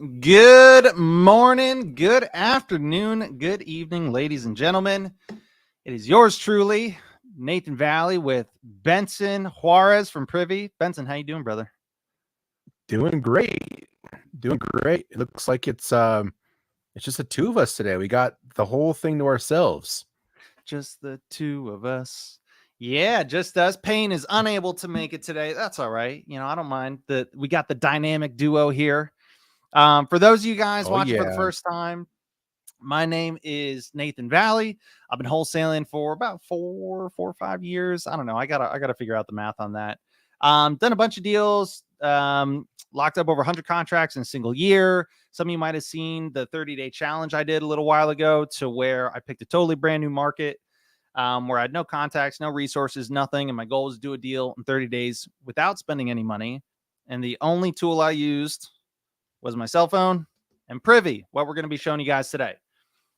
Good morning, good afternoon, good evening, ladies and gentlemen. It is yours truly, Nathan Valley, with Benson Juarez from Privy. Benson, how you doing, brother? Doing great. Doing great. It looks like it's just the two of us today. We got the whole thing to ourselves. Just the two of us. Yeah, just us. Payne is unable to make it today. That's all right. I don't mind that we got the dynamic duo here. For those of you guys Oh watching for the yeah. first time, my name is Nathan Valley. I've been wholesaling for about four or 5 years. I don't know. I gotta figure out the math on that. Done a bunch of deals. Locked up over 100 contracts in a single year. Some of you might have seen the 30-day challenge I did a little while ago, to where I picked a totally brand new market, where I had no contacts, no resources, nothing, and my goal was to do a deal in 30 days without spending any money. And the only tool I used was my cell phone and Privy, what we're going to be showing you guys today.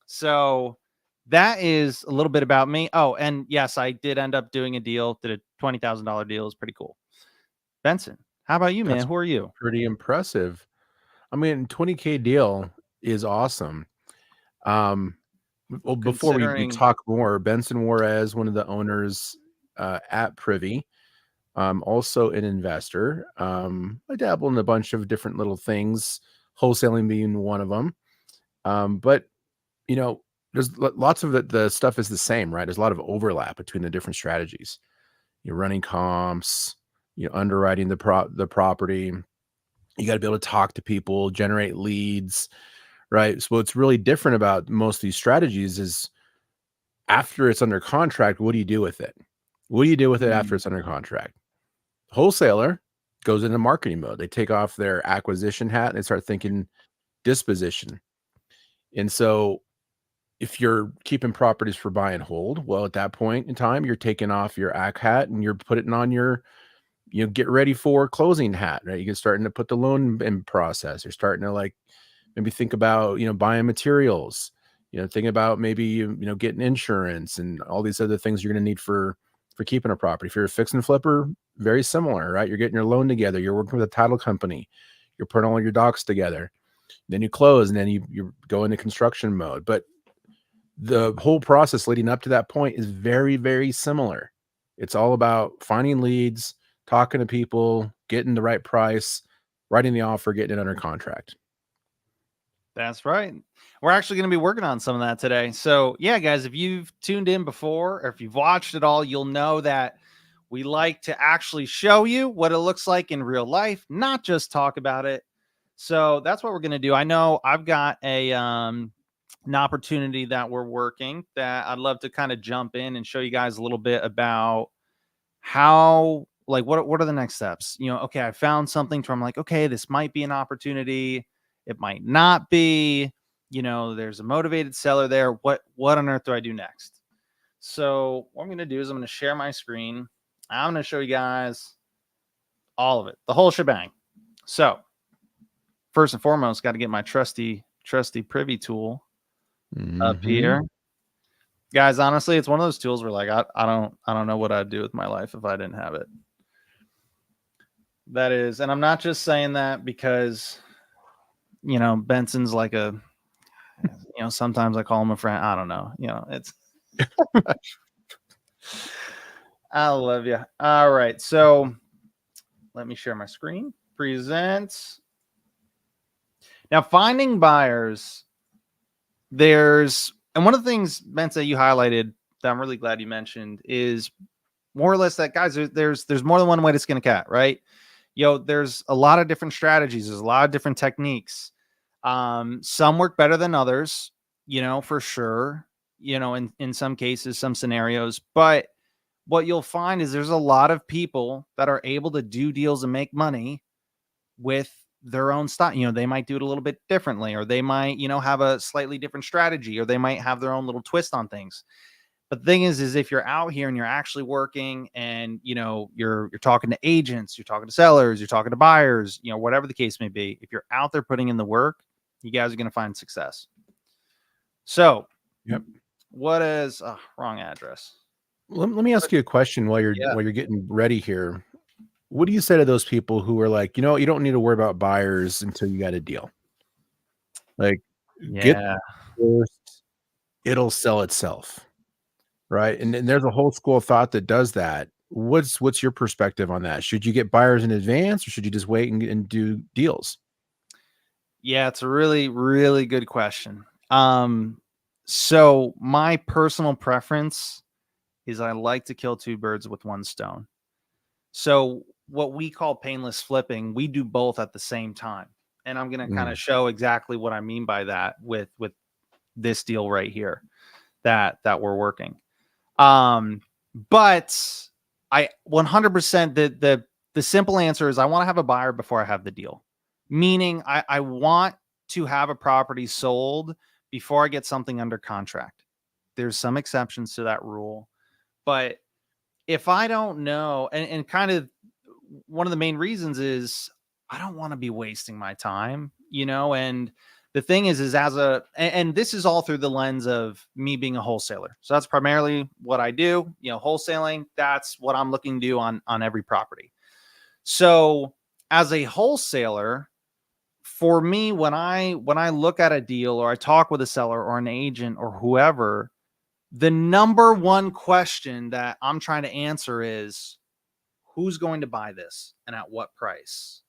So that is a little bit about me. Oh, and yes, I did end up doing a deal. Did a $20,000 deal. It's pretty cool. Benson, how about you, man? That's Who are you? pretty impressive. I mean, 20K deal is awesome. Well, before we Considering, talk more, Benson Juarez, one of the owners at Privy, also an investor. I dabble in a bunch of different little things, wholesaling being one of them. But you know, there's lots of the stuff is the same, right? There's a lot of overlap between the different strategies. You're running comps, you're underwriting the property. You got to be able to talk to people, generate leads, right? So what's really different about most of these strategies is after it's under contract, what do you do with it? What do you do with it after it's under contract? Wholesaler goes into marketing mode. They take off their acquisition hat and they start thinking disposition. And so if you're keeping properties for buy and hold, well, at that point in time, you're taking off your AC hat and you're putting on your, get ready for closing hat, right? You're starting to put the loan in process. You're starting to maybe think about, buying materials, think about maybe, getting insurance and all these other things you're going to need for keeping a property. If you're a fix and flipper, very similar, right? You're getting your loan together. You're working with a title company. You're putting all your docs together. Then you close and then you go into construction mode. But the whole process leading up to that point is very, very similar. It's all about finding leads, talking to people, getting the right price, writing the offer, getting it under contract. that's right. We're actually going to be working on some of that today. So, yeah, guys, if you've tuned in before or if you've watched it all, you'll know that we like to actually show you what it looks like in real life, not just talk about it. So that's what we're going to do. I know I've got an opportunity that we're working that I'd love to kind of jump in and show you guys a little bit about how, like, what are the next steps? Okay, I found something where I'm like, okay, this might be an opportunity. It might not be. There's a motivated seller there. What on earth do I do next? So what I'm going to do is I'm going to share my screen. I'm going to show you guys all of it, the whole shebang. So first and foremost, got to get my trusty Privy tool up here. Guys, honestly, it's one of those tools where, like, I don't know what I'd do with my life if I didn't have it. That is, and I'm not just saying that because, Benson's like a, sometimes I call him a friend. I don't know. It's, I love you. All right. So let me share my screen. Present. Now, finding buyers, and one of the things, Benson, you highlighted that I'm really glad you mentioned is more or less that, guys, there's more than one way to skin a cat, right? There's a lot of different strategies. There's a lot of different techniques. Some work better than others, for sure, in some cases, some scenarios. But what you'll find is there's a lot of people that are able to do deals and make money with their own style. They might do it a little bit differently, or they might, have a slightly different strategy, or they might have their own little twist on things. But the thing is if you're out here and you're actually working and, you're talking to agents, you're talking to sellers, you're talking to buyers, whatever the case may be, if you're out there putting in the work, you guys are going to find success. So, Yep. What is wrong address? Let me ask you a question while you're getting ready here. What do you say to those people who are like, you don't need to worry about buyers until you got a deal? Like, get Yeah. first, it'll sell itself, right? And there's a whole school of thought that does that. What's your perspective on that? Should you get buyers in advance, or should you just wait and do deals? Yeah, it's a really, really good question. So my personal preference is I like to kill two birds with one stone. So what we call painless flipping, we do both at the same time. And I'm going to kind Mm, of show exactly what I mean by that with this deal right here that we're working. But I 100% the simple answer is I want to have a buyer before I have the deal. Meaning I want to have a property sold before I get something under contract. There's some exceptions to that rule, but if I don't know, and kind of one of the main reasons is I don't want to be wasting my time, and the thing is as and this is all through the lens of me being a wholesaler. So that's primarily what I do, wholesaling. That's what I'm looking to do on every property. So as a wholesaler, for me, when I look at a deal or I talk with a seller or an agent or whoever, the number one question that I'm trying to answer is who's going to buy this and at what price.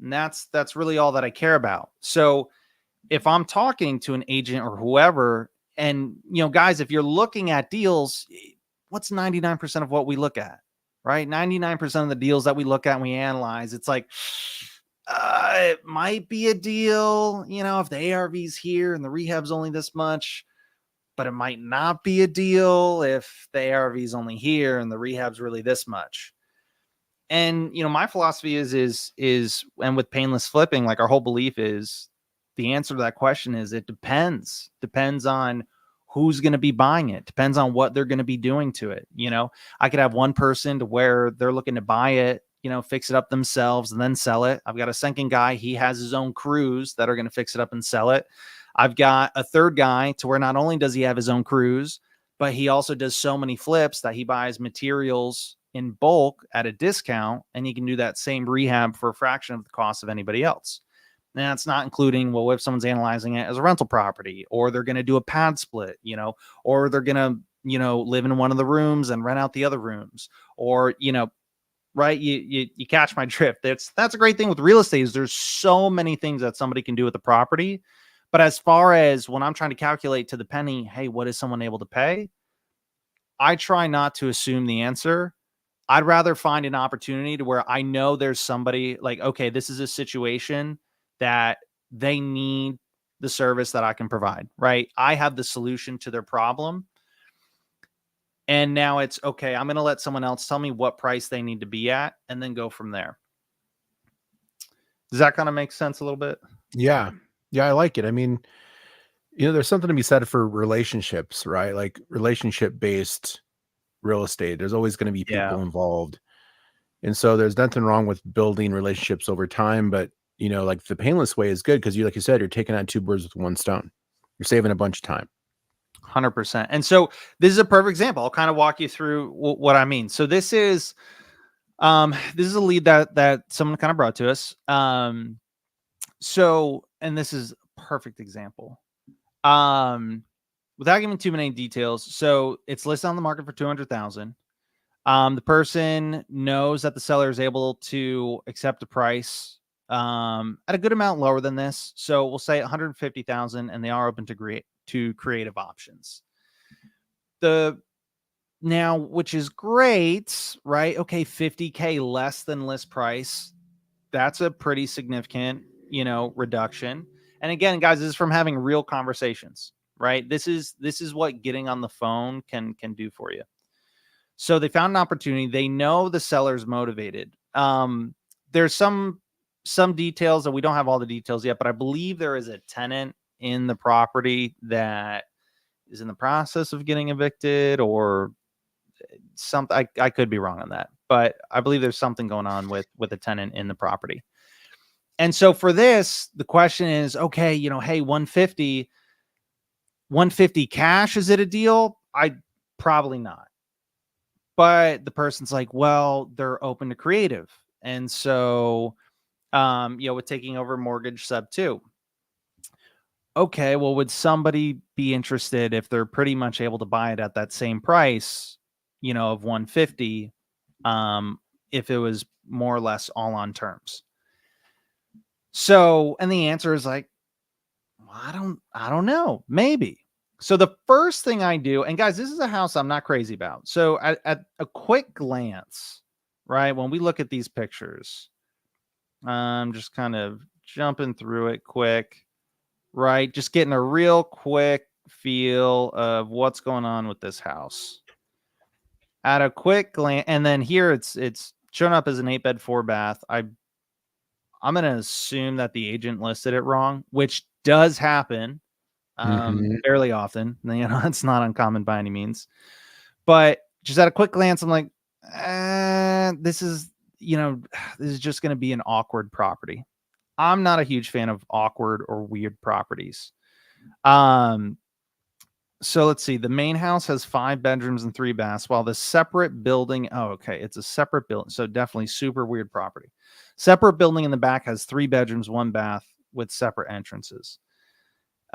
And that's really all that I care about. So if I'm talking to an agent or whoever, and guys, if you're looking at deals, what's 99% of what we look at, right? 99% of the deals that we look at and we analyze, it's like it might be a deal, if the ARV's here and the rehab's only this much, but it might not be a deal if the ARV's only here and the rehab's really this much. And my philosophy is and with painless flipping, like our whole belief is the answer to that question is it depends on who's going to be buying it, depends on what they're going to be doing to it. I could have one person to where they're looking to buy it, fix it up themselves and then sell it. I've got a second guy, he has his own crews that are going to fix it up and sell it. I've got a third guy to where not only does he have his own crews, but he also does so many flips that he buys materials in bulk at a discount, and he can do that same rehab for a fraction of the cost of anybody else. And that's not including, well, if someone's analyzing it as a rental property, or they're going to do a pad split, or they're going to, live in one of the rooms and rent out the other rooms, or, right. You catch my drift. That's a great thing with real estate is there's so many things that somebody can do with the property. But as far as when I'm trying to calculate to the penny, hey, what is someone able to pay? I try not to assume the answer. I'd rather find an opportunity to where I know there's somebody like, okay, this is a situation that they need the service that I can provide, right? I have the solution to their problem. And now it's okay. I'm going to let someone else tell me what price they need to be at and then go from there. Does that kind of make sense a little bit? yeah. Yeah, I like it. I mean, there's something to be said for relationships, right? Like relationship-based real estate. There's always going to be Yeah. people involved. And so there's nothing wrong with building relationships over time, but like the painless way is good because like you said, you're taking out two birds with one stone. You're saving a bunch of time. 100%. And so this is a perfect example. I'll kind of walk you through what I mean. So this is a lead that someone kind of brought to us. So, and this is a perfect example. Without giving too many details, so it's listed on the market for 200,000. The person knows that the seller is able to accept a price at a good amount lower than this. So we'll say 150,000, and they are open to creative options. Which is great, right? Okay, 50K less than list price. That's a pretty significant, reduction. And again, guys, this is from having real conversations, right? This is what getting on the phone can do for you. So they found an opportunity. They know the seller's motivated. There's some details that we don't have all the details yet, but I believe there is a tenant in the property that is in the process of getting evicted or something. I could be wrong on that, but I believe there's something going on with a tenant in the property. And so for this, the question is, okay, hey, 150 cash, is it a deal? I probably not. But the person's like, well, they're open to creative. And so, with taking over mortgage sub 2, okay, well, would somebody be interested if they're pretty much able to buy it at that same price, of 150, if it was more or less all on terms? So, and the answer is like, well, I don't know, maybe. So the first thing I do, and guys, this is a house I'm not crazy about. So at a quick glance, right, when we look at these pictures, I'm just kind of jumping through it quick, right? Just getting a real quick feel of what's going on with this house. At a quick glance, and then here it's shown up as an 8-bed 4-bath. I'm gonna assume that the agent listed it wrong, which does happen Mhm. fairly often. It's not uncommon by any means. But just at a quick glance, I'm like, this is, this is just going to be an awkward property. I'm not a huge fan of awkward or weird properties. Um, so let's see. The main house has 5 bedrooms and 3 baths, while the separate building, oh, okay, it's a separate building. So definitely super weird property. Separate building in the back has 3 bedrooms, 1 bath with separate entrances.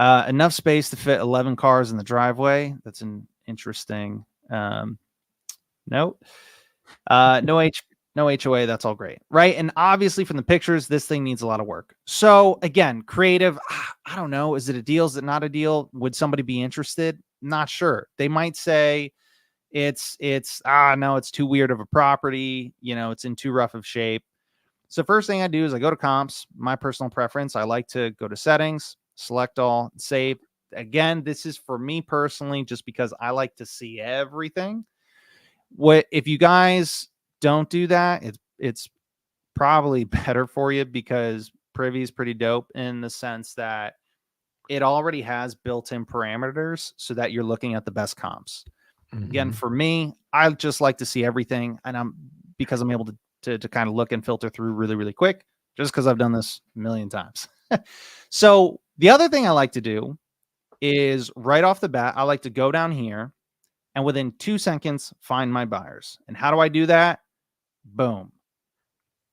Enough space to fit 11 cars in the driveway. That's an interesting note. No HOA. That's all great, right? And obviously, from the pictures, this thing needs a lot of work. So again, creative. I don't know. Is it a deal? Is it not a deal? Would somebody be interested? Not sure. They might say it's no, it's too weird of a property. It's in too rough of shape. So first thing I do is I go to comps. My personal preference, I like to go to settings, select all, save. Again, this is for me personally, just because I like to see everything. What if you guys don't do that? It's probably better for you, because Privy is pretty dope in the sense that it already has built-in parameters so that you're looking at the best comps. Again, Mhm. for me, I just like to see everything, and because I'm able to kind of look and filter through really, really quick, just because I've done this a million times. So the other thing I like to do is right off the bat, I like to go down here and within 2 seconds find my buyers. And how do I do that? Boom.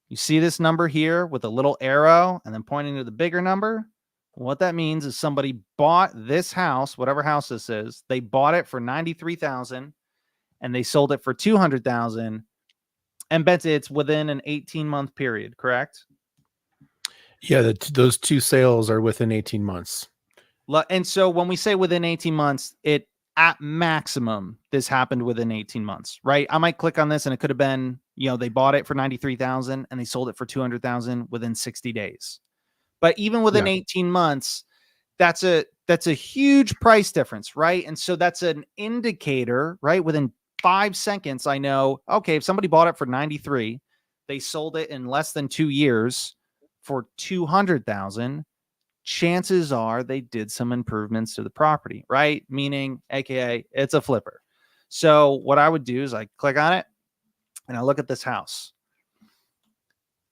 You see this number here with a little arrow and then pointing to the bigger number? What that means is somebody bought this house, whatever house this is, they bought it for 93,000 and they sold it for 200,000, and bet it's within an 18-month period, correct? Yeah, those 2 sales are within 18 months. And so when we say within 18 months, it at maximum, this happened within 18 months, right? I might click on this and it could have been, they bought it for 93,000 and they sold it for 200,000 within 60 days. But even within Yeah. 18 months, that's a huge price difference, right? And so that's an indicator, right? Within 5 seconds, I know, okay, if somebody bought it for 93, they sold it in less than 2 years for 200,000, chances are they did some improvements to the property, right? Meaning, AKA, it's a flipper. So what I would do is I click on it and I look at this house.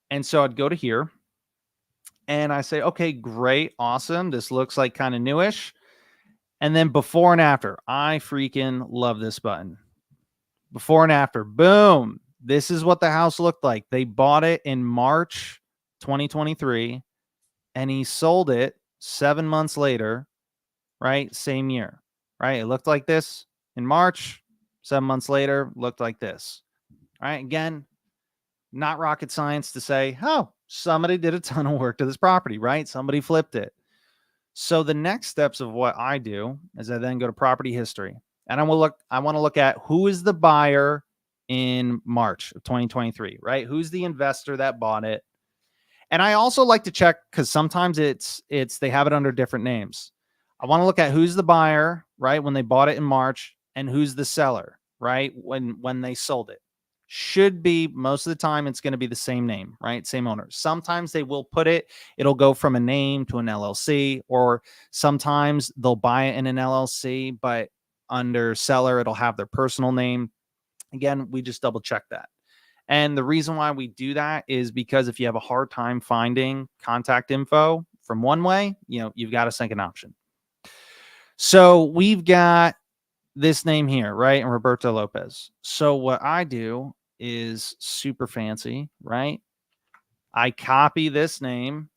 And so I'd go to here and I say, okay, great, awesome. This looks like kind of newish. And then before and after, I freaking love this button. Before and after, boom. This is what the house looked like. They bought it in March 2023 and he sold it 7 months later, right? Same year, right? It looked like this in March. 7 months later, looked like this. All right. Again, not rocket science to say, oh, somebody did a ton of work to this property, right? Somebody flipped it. So the next steps of what I do is I then go to property history and I want to look at who is the buyer in March of 2023, right? Who's the investor that bought it? And I also like to check, because sometimes they have it under different names. I want to look at who's the buyer, right, when they bought it in March, and who's the seller, right, when they sold it. Should be, most of the time, it's going to be the same name, right? Same owner. Sometimes they will it'll go from a name to an LLC, or sometimes they'll buy it in an LLC, but under seller, it'll have their personal name. Again, we just double check that. And the reason why we do that is because if you have a hard time finding contact info from one way, you've got a second option. So we've got this name here, right? And Roberto Lopez. So what I do is super fancy, right? I copy this name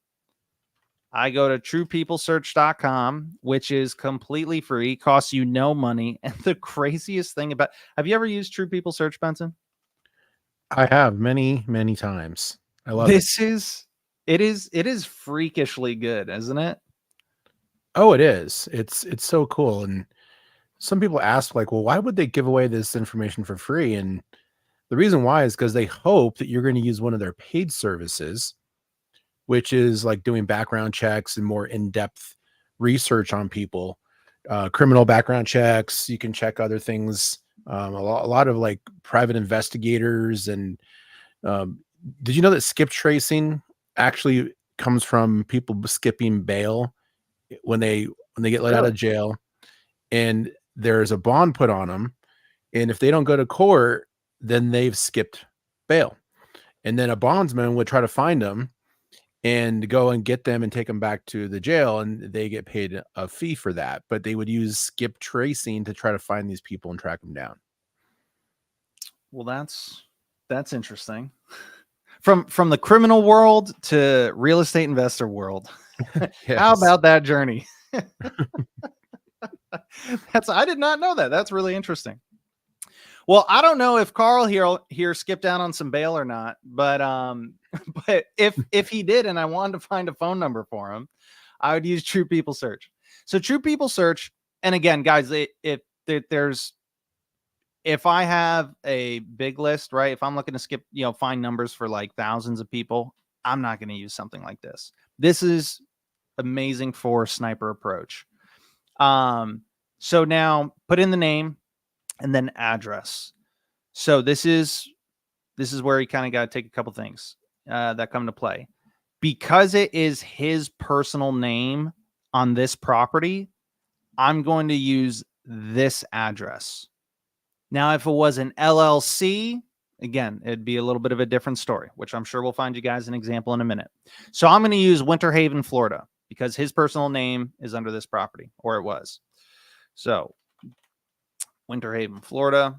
I go to truepeoplesearch.com, which is completely free, costs you no money. And the craziest thing about, have you ever used True People Search, Benson? I have many, many times. I love it. It is freakishly good, isn't it? Oh, it is. It's so cool. And some people ask, like, well, why would they give away this information for free? And the reason why is because they hope that you're going to use one of their paid services, which is like doing background checks and more in-depth research on people, criminal background checks. You can check other things, a lot of like private investigators. And did you know that skip tracing actually comes from people skipping bail when they get let out Really? of jail, and there's a bond put on them, and if they don't go to court, then they've skipped bail, and then a bondsman would try to find them and go and get them and take them back to the jail, and they get paid a fee for that. But they would use skip tracing to try to find these people and track them down. Well, that's interesting. From the criminal world to real estate investor world. How Yes. about that journey? I did not know that. That's really interesting. Well, I don't know if Carl here skipped out on some bail or not, but but if he did and I wanted to find a phone number for him, I would use True People Search. So True People Search, and again, guys, if I have a big list, right? If I'm looking to skip, find numbers for like thousands of people, I'm not going to use something like this. This is amazing for sniper approach. So now put in the name and then address. So this is where you kind of got to take a couple things that come to play. Because it is his personal name on this property, I'm going to use this address. Now, if it was an LLC, again, it'd be a little bit of a different story, which I'm sure we'll find you guys an example in a minute. So I'm going to use Winter Haven, Florida, because his personal name is under this property, or it was. So Winter Haven, Florida.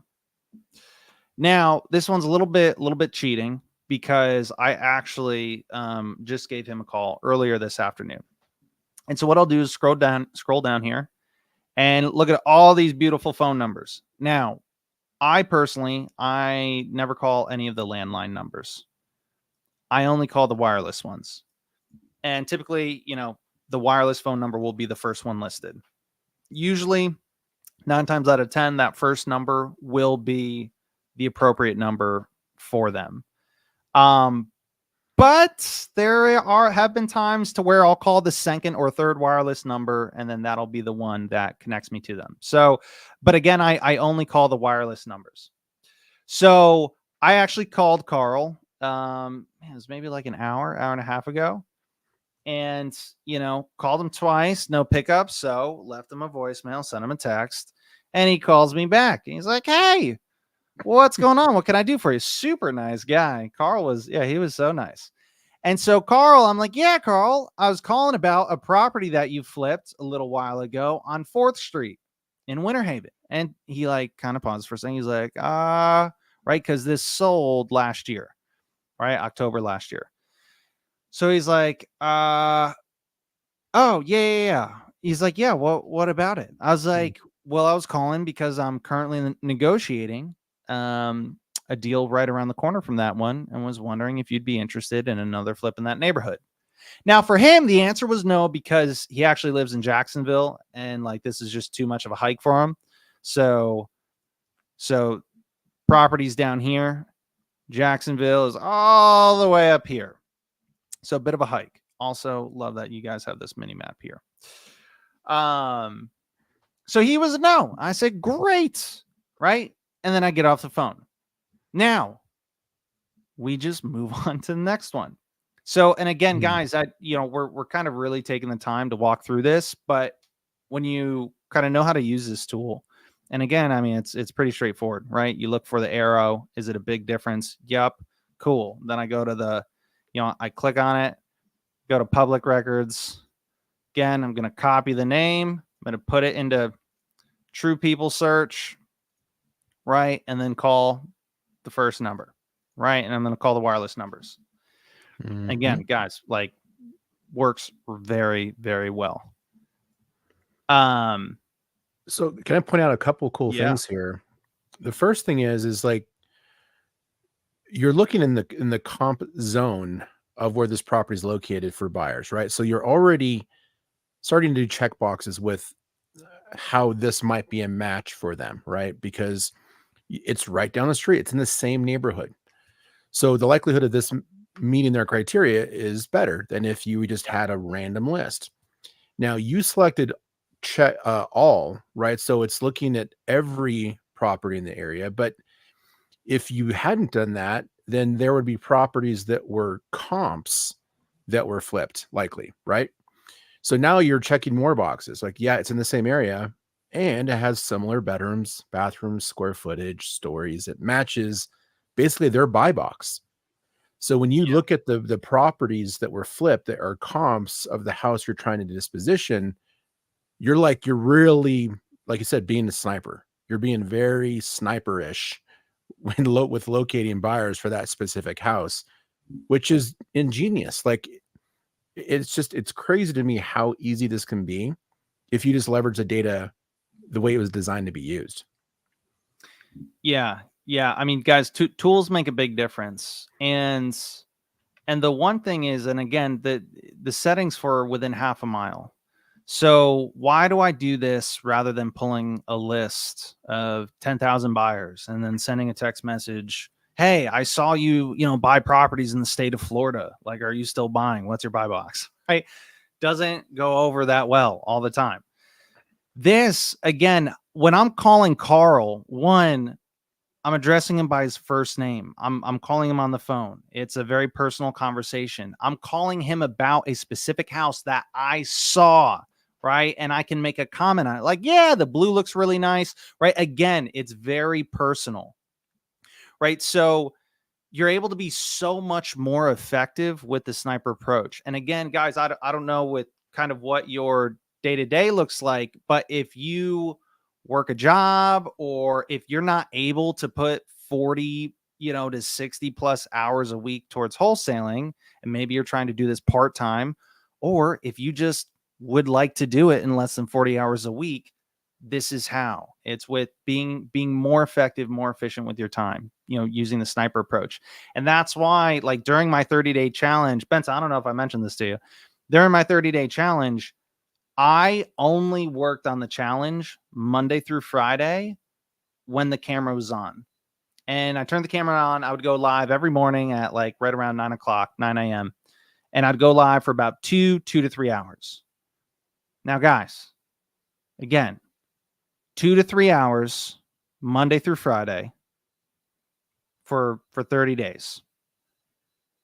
Now, this one's a little bit cheating because I actually just gave him a call earlier this afternoon. And so what I'll do is scroll down here and look at all these beautiful phone numbers. Now, I never call any of the landline numbers. I only call the wireless ones. And typically, the wireless phone number will be the first one listed. Usually, 9 times out of 10, that first number will be the appropriate number for them. But there have been times to where I'll call the second or third wireless number, and then that'll be the one that connects me to them. So, but again, I only call the wireless numbers. So I actually called Carl. It was maybe like an hour and a half ago, and called him twice, no pickup. So left him a voicemail, sent him a text, and he calls me back. And he's like, "Hey, what's going on? What can I do for you?" Super nice guy. He was so nice. And so Carl, I'm like, "Yeah, Carl, I was calling about a property that you flipped a little while ago on 4th Street in Winter Haven." And he like kind of paused for a second. He's like, right, because this sold last year, right? October last year. So he's like, oh, yeah. He's like, "Yeah, what about it?" I was like, "Well, I was calling because I'm currently negotiating a deal right around the corner from that one, and was wondering if you'd be interested in another flip in that neighborhood." Now, for him, the answer was no, because he actually lives in Jacksonville, and like this is just too much of a hike for him. So properties down here, Jacksonville is all the way up here. So a bit of a hike. Also, love that you guys have this mini map here. So he was a no. I said, "Great." Right. And then I get off the phone. Now we just move on to the next one. So, and again, guys, we're kind of really taking the time to walk through this, but when you kind of know how to use this tool, and again, I mean, it's pretty straightforward, right? You look for the arrow. Is it a big difference? Yep. Cool. Then I go to I click on it, go to public records. Again, I'm going to copy the name. I'm going to put it into True People Search, right? And then call the first number, right? And I'm going to call the wireless numbers. Mm-hmm. Again, guys, like works very, very well. So can I point out a couple cool Yeah. things here? The first thing is like you're looking in the comp zone of where this property is located for buyers, right? So you're already starting to do check boxes with how this might be a match for them, right? Because it's right down the street. It's in the same neighborhood. So the likelihood of this meeting their criteria is better than if you just had a random list. Now you selected check all, right? So it's looking at every property in the area. But if you hadn't done that, then there would be properties that were comps that were flipped, likely, right? So now you're checking more boxes. Like, yeah, it's in the same area and it has similar bedrooms, bathrooms, square footage, stories. It matches basically their buy box. So when you look at the properties that were flipped that are comps of the house you're trying to disposition, you're really, like you said, being a sniper. You're being very sniper-ish with locating buyers for that specific house, which is ingenious. Like it's crazy to me how easy this can be if you just leverage the data the way it was designed to be used. Yeah. Yeah. I mean, guys, tools make a big difference. And the one thing is, and again, the settings for within half a mile. So why do I do this rather than pulling a list of 10,000 buyers and then sending a text message? Hey, I saw you, buy properties in the state of Florida. Like, are you still buying? What's your buy box? Right? Doesn't go over that well all the time. This, again, when I'm calling Carl, one, I'm addressing him by his first name. I'm calling him on the phone. It's a very personal conversation. I'm calling him about a specific house that I saw, right? And I can make a comment on it. Like, yeah, the blue looks really nice, right? Again, it's very personal, right? So you're able to be so much more effective with the sniper approach. And again, guys, I don't know with kind of what your day-to-day looks like, but if you work a job or if you're not able to put 40 to 60 plus hours a week towards wholesaling, and maybe you're trying to do this part-time, or if you just would like to do it in less than 40 hours a week, this is how. It's with being more effective, more efficient with your time, using the sniper approach. And that's why, like, during my 30-day challenge, Benson, I don't know if I mentioned this to you, during my 30-day challenge, I only worked on the challenge Monday through Friday when the camera was on. And I turned the camera on. I would go live every morning at like right around 9 a.m. And I'd go live for about 2 to 3 hours. Now, guys, again, 2 to 3 hours, Monday through Friday for 30 days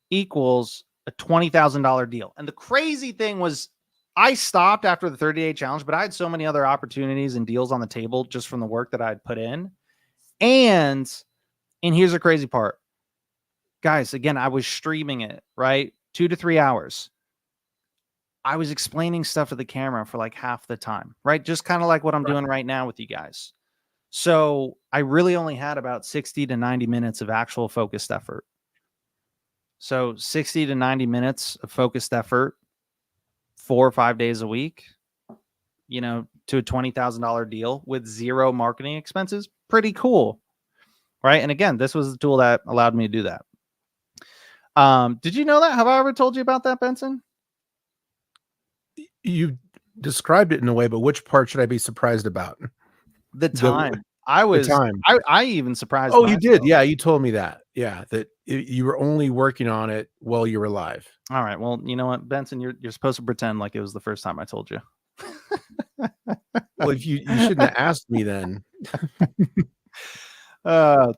equals a $20,000 deal. And the crazy thing was, I stopped after the 30-day challenge, but I had so many other opportunities and deals on the table just from the work that I'd put in. And here's the crazy part. Guys, again, I was streaming it, right? 2 to 3 hours. I was explaining stuff to the camera for like half the time, right? Just kind of like what I'm doing right now with you guys. So I really only had about 60 to 90 minutes of actual focused effort. So 60 to 90 minutes of focused effort, 4 or 5 days a week, to a $20,000 deal with zero marketing expenses. Pretty cool. Right. And again, this was the tool that allowed me to do that. Did you know that? Have I ever told you about that, Benson? You described it in a way, but which part should I be surprised about? The time. I even surprised Oh, myself. you did. Yeah, you told me that. Yeah, that you were only working on it while you were live. All right. Well, you know what, Benson, you're supposed to pretend like it was the first time I told you. Well, if you shouldn't have asked me then. But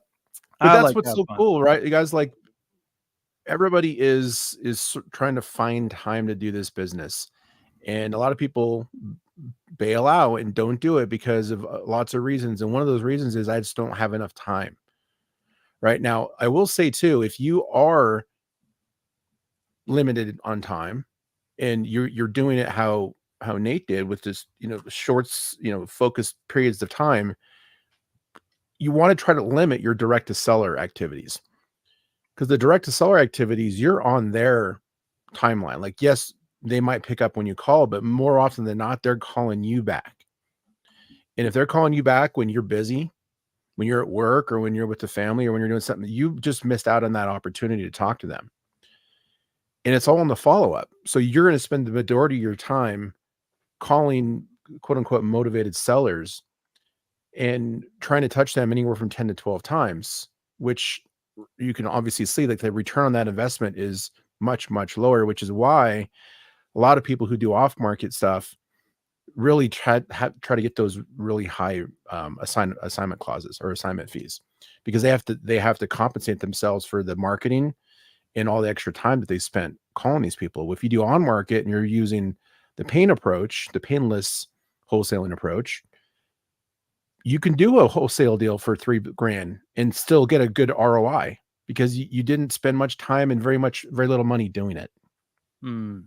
that's what's so cool, right? You guys, like, everybody is trying to find time to do this business, and a lot of people bail out and don't do it because of lots of reasons. And one of those reasons is I just don't have enough time. Right now, I will say too, if you are limited on time and you're doing it how Nate did with just shorts, focused periods of time, you want to try to limit your direct to seller activities, because the direct to seller activities, you're on their timeline. Like, yes, they might pick up when you call, but more often than not, they're calling you back. And if they're calling you back when you're busy, when you're at work or when you're with the family or when you're doing something, you just missed out on that opportunity to talk to them. And it's all in the follow-up. So you're going to spend the majority of your time calling quote unquote motivated sellers and trying to touch them anywhere from 10 to 12 times, which you can obviously see like the return on that investment is much, much lower, which is why a lot of people who do off-market stuff really try to get those really high assignment clauses or assignment fees, because they have to compensate themselves for the marketing and all the extra time that they spent calling these people. If you do on market and you're using the painless wholesaling approach, you can do a wholesale deal for $3,000 and still get a good ROI because you didn't spend much time and very little money doing it. 100%.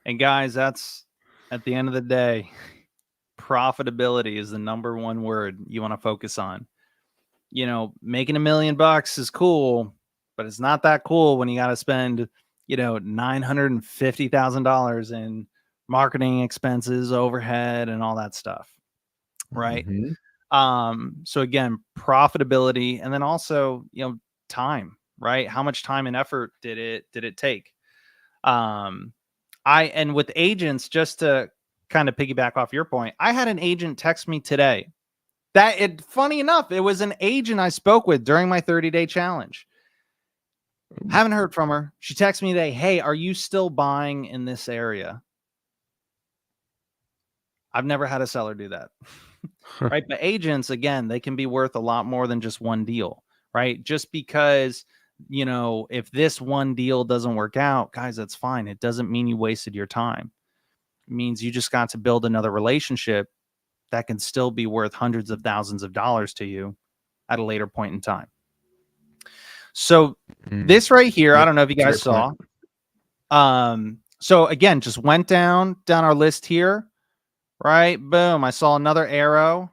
And guys, that's at the end of the day, profitability is the number one word you want to focus on. You know, making $1 million is cool, but it's not that cool when you got to spend, you know, $950,000 in marketing expenses, overhead, and all that stuff. Right. So again, profitability, and then also, you know, time, right? How much time and effort did it take? And with agents, just to kind of piggyback off your point, I had an agent text me today funny enough, it was an agent I spoke with during my 30-day challenge. Haven't heard from her. She texted me today, hey, are you still buying in this area? I've never had a seller do that. Right. But agents, again, they can be worth a lot more than just one deal, right? Just because, you know, if this one deal doesn't work out, guys, that's fine. It doesn't mean you wasted your time. It means you just got to build another relationship that can still be worth hundreds of thousands of dollars to you at a later point in time. So this right here, I don't know if you guys saw. So again, just went down our list here, right? Boom. I saw another arrow,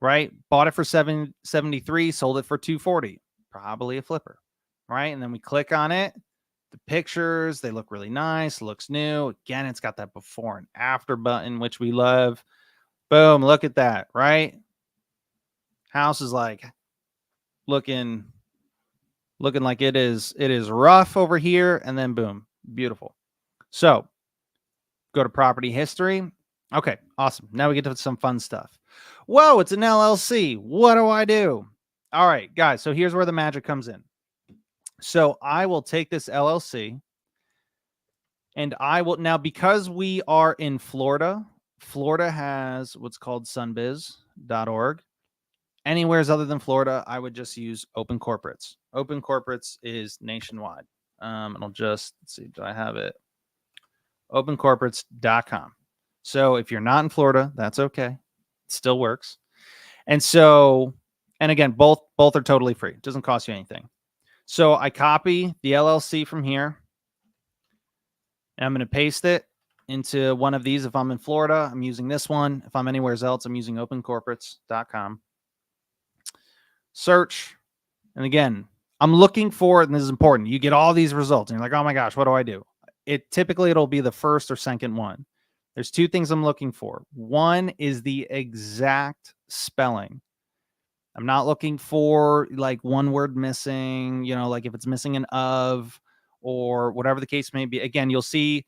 right? Bought it for $773, sold it for $240, probably a flipper, right? And then we click on it. The pictures, they look really nice. Looks new. Again, it's got that before and after button, which we love. Boom. Look at that, right? House is like looking like it is rough over here. And then boom, beautiful. So go to property history. Okay, awesome. Now we get to some fun stuff. Whoa, it's an LLC. What do I do? All right, guys. So here's where the magic comes in. So I will take this LLC and I will now, because we are in Florida, Florida has what's called sunbiz.org. Anywheres other than Florida, I would just use Open Corporates. Open Corporates is nationwide. And I'll just, let's see, do I have it? opencorporates.com. So if you're not in Florida, that's okay. It still works. And so, and again, both are totally free. It doesn't cost you anything. So I copy the LLC from here. And I'm going to paste it into one of these. If I'm in Florida, I'm using this one. If I'm anywhere else, I'm using opencorporates.com. Search. And again, I'm looking for, and this is important, you get all these results and you're like, oh my gosh, what do I do? It'll be the first or second one. There's two things I'm looking for. One is the exact spelling. I'm not looking for like one word missing, you know, like if it's missing an of or whatever the case may be. Again, you'll see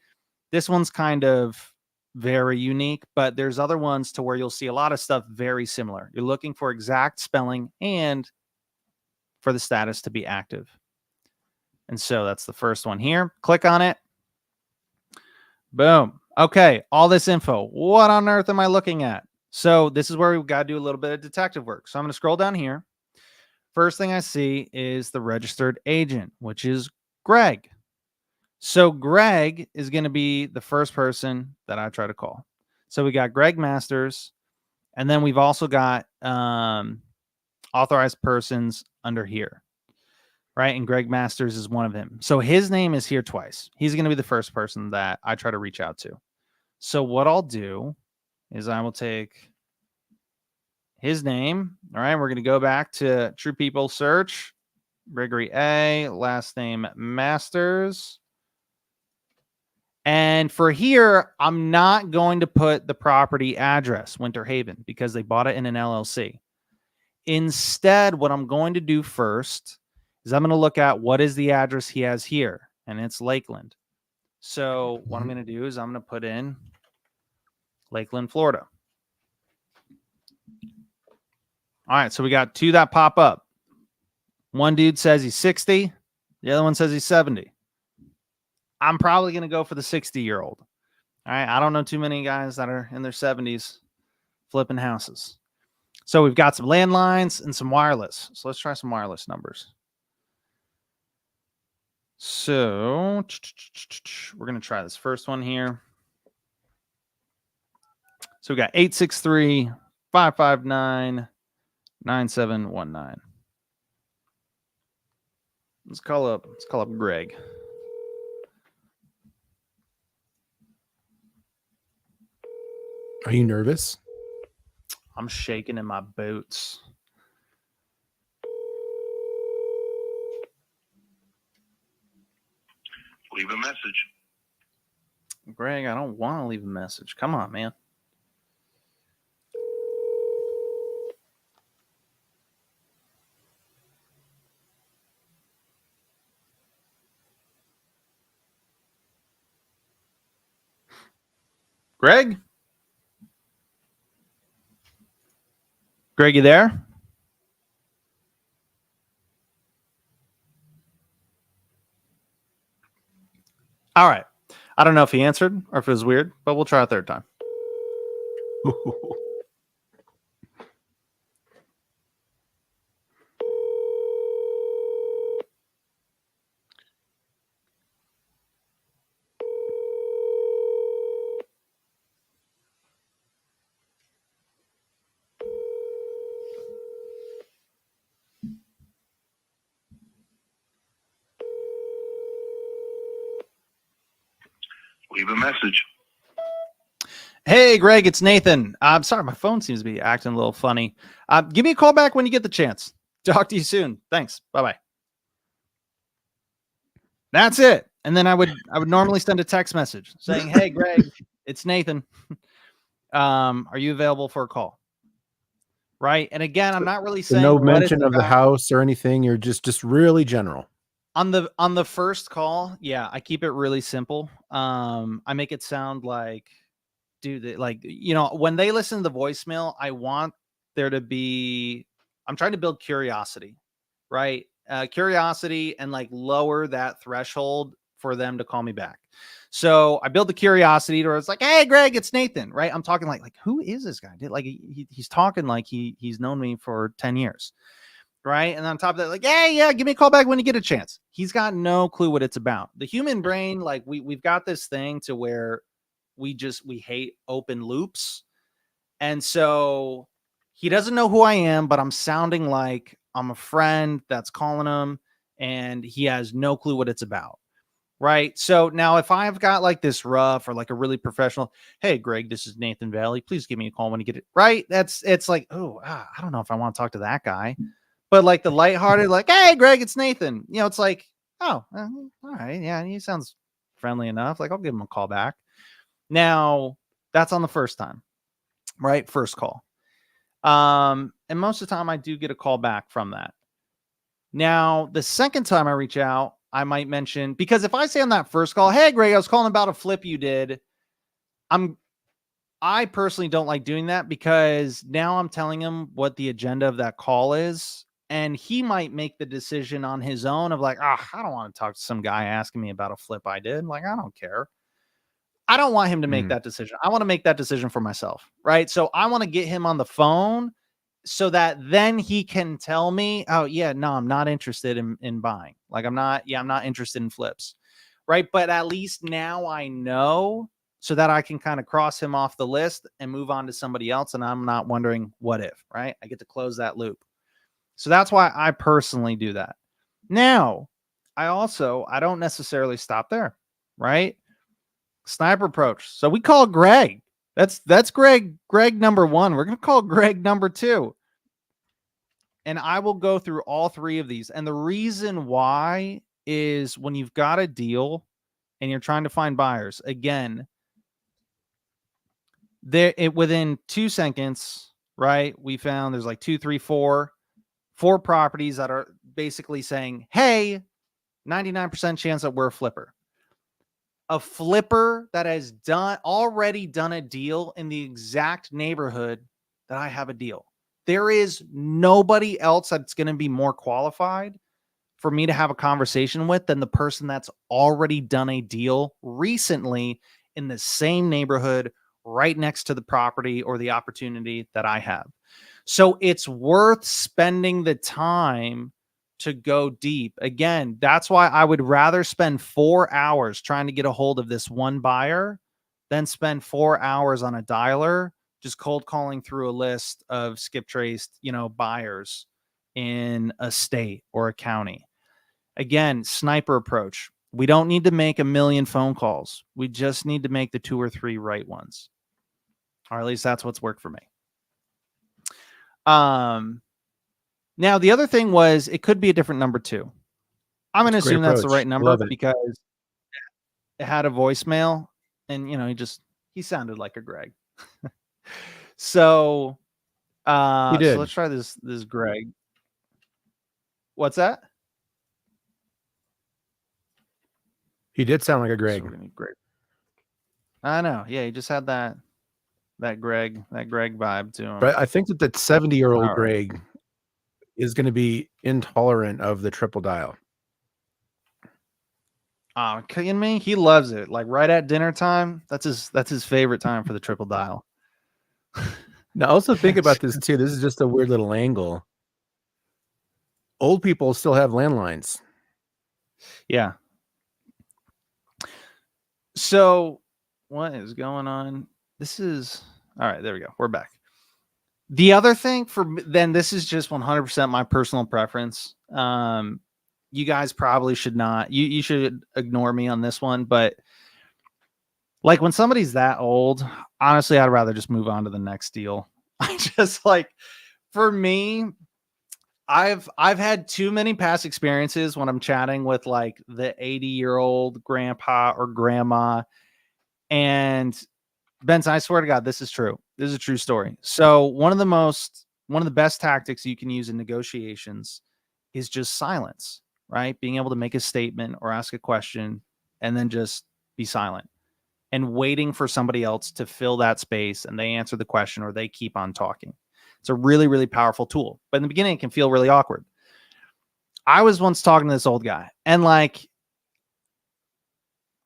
this one's kind of very unique, but there's other ones to where you'll see a lot of stuff very similar. You're looking for exact spelling and for the status to be active. And so that's the first one here. Click on it. Boom. Okay. All this info. What on earth am I looking at? So this is where we've got to do a little bit of detective work. So I'm going to scroll down here. First thing I see is the registered agent, which is Greg. So Greg is going to be the first person that I try to call. So we got Greg Masters, and then we've also got authorized persons under here, right? And Greg Masters is one of them. So his name is here twice. He's going to be the first person that I try to reach out to. So what I'll do is I will take his name. All right. We're going to go back to True People search. Gregory A, last name Masters. And for here, I'm not going to put the property address, Winter Haven, because they bought it in an LLC. Instead, what I'm going to do first is I'm going to look at what is the address he has here, and it's Lakeland. So what I'm going to do is I'm going to put in Lakeland, Florida. All right, so we got two that pop up. One dude says he's 60. The other one says he's 70. I'm probably going to go for the 60-year-old. All right, I don't know too many guys that are in their 70s flipping houses. So we've got some landlines and some wireless. So let's try some wireless numbers. So we're going to try this first one here. So we got 863-559-9719. Let's call up Greg. Are you nervous? I'm shaking in my boots. Leave a message. Greg, I don't want to leave a message. Come on, man. Greg? Greg, you there? All right. I don't know if he answered or if it was weird, but we'll try a third time. Leave a message. Hey, Greg, it's Nathan. I'm sorry, my phone seems to be acting a little funny. Give me a call back when you get the chance. Talk to you soon. Thanks. Bye-bye. That's it. And then I would normally send a text message saying, hey, Greg, it's Nathan. Are you available for a call? Right. And again, I'm not really saying no mention of the house or anything. You're just really general. On the first call. Yeah, I keep it really simple. I make it sound like, dude, like, you know, when they listen to the voicemail, I want there to be, I'm trying to build curiosity, right? Curiosity and like lower that threshold for them to call me back. So I build the curiosity to where it's like, hey, Greg, it's Nathan, right? I'm talking like who is this guy? Like he's talking like he's known me for 10 years. Right. And on top of that, like, yeah, give me a call back when you get a chance. He's got no clue what it's about. The human brain, like we've got this thing to where we hate open loops. And so he doesn't know who I am, but I'm sounding like I'm a friend that's calling him and he has no clue what it's about. Right. So now if I've got like this rough or like a really professional, hey, Greg, this is Nathan Valley. Please give me a call when you get it right. It's like, I don't know if I want to talk to that guy. But like the lighthearted, like, hey, Greg, it's Nathan. You know, it's like, all right. Yeah, he sounds friendly enough. Like, I'll give him a call back. Now, that's on the first time, right? First call. And most of the time I do get a call back from that. Now, the second time I reach out, I might mention, because if I say on that first call, hey, Greg, I was calling about a flip you did. I personally don't like doing that because now I'm telling him what the agenda of that call is. And he might make the decision on his own of like, I don't want to talk to some guy asking me about a flip I did. Like, I don't care. I don't want him to make that decision. I want to make that decision for myself. Right. So I want to get him on the phone so that then he can tell me, oh yeah, no, I'm not interested in buying. Like I'm not interested in flips. Right. But at least now I know so that I can kind of cross him off the list and move on to somebody else. And I'm not wondering what if, right? I get to close that loop. So that's why I personally do that. Now, I don't necessarily stop there, right? Sniper approach. So we call Greg. That's Greg number 1. We're going to call Greg number 2. And I will go through all 3 of these. And the reason why is when you've got a deal and you're trying to find buyers, again, within 2 seconds, right? We found there's like 2, 3, 4 properties that are basically saying, hey, 99% chance that we're a flipper. A flipper that has already done a deal in the exact neighborhood that I have a deal. There is nobody else that's going to be more qualified for me to have a conversation with than the person that's already done a deal recently in the same neighborhood right next to the property or the opportunity that I have. So it's worth spending the time to go deep. Again, that's why I would rather spend 4 hours trying to get a hold of this one buyer than spend 4 hours on a dialer just cold calling through a list of skip traced, buyers in a state or a county. Again, sniper approach. We don't need to make a million phone calls. We just need to make the 2 or 3 right ones. Or at least that's what's worked for me. Now the other thing was it could be a different number too. I'm going to assume that's the right number because it had a voicemail and he sounded like a Greg. So so let's try this Greg. What's that? He did sound like a Greg. I know. Yeah, he just had that Greg vibe to him. But I think that 70-year-old Greg is going to be intolerant of the triple dial. Oh, kidding me? He loves it. Like right at dinner time, that's his favorite time for the triple dial. Now, also think about this too. This is just a weird little angle. Old people still have landlines. Yeah. So what is going on? This is all right. There we go. We're back. The other thing this is just 100% my personal preference. You guys probably should not. You should ignore me on this one, but like when somebody's that old, honestly, I'd rather just move on to the next deal. I just for me, I've had too many past experiences when I'm chatting with like the 80-year-old grandpa or grandma. And Benson, I swear to God, this is true. This is a true story. So one of the best tactics you can use in negotiations is just silence, right? Being able to make a statement or ask a question and then just be silent and waiting for somebody else to fill that space and they answer the question or they keep on talking. It's a really, really powerful tool. But in the beginning, it can feel really awkward. I was once talking to this old guy and